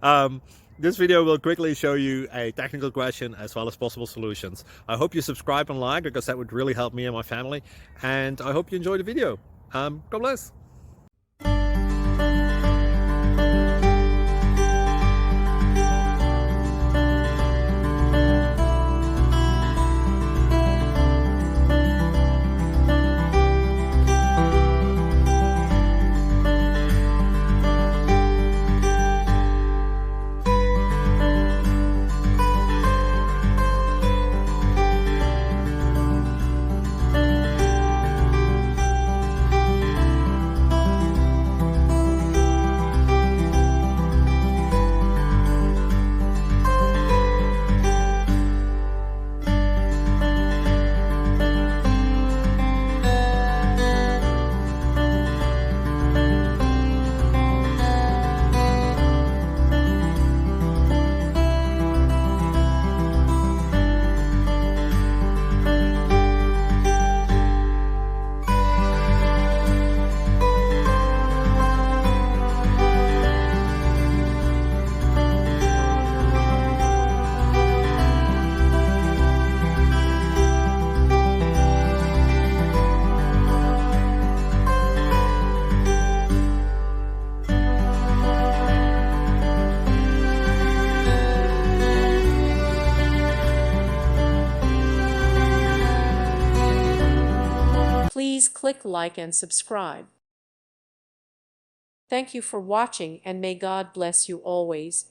um, this video will quickly show you a technical question as well as possible solutions. I hope you subscribe and like, because that would really help me and my family. And I hope you enjoy the video. God bless. Please click like and subscribe. Thank you for watching, and may God bless you always.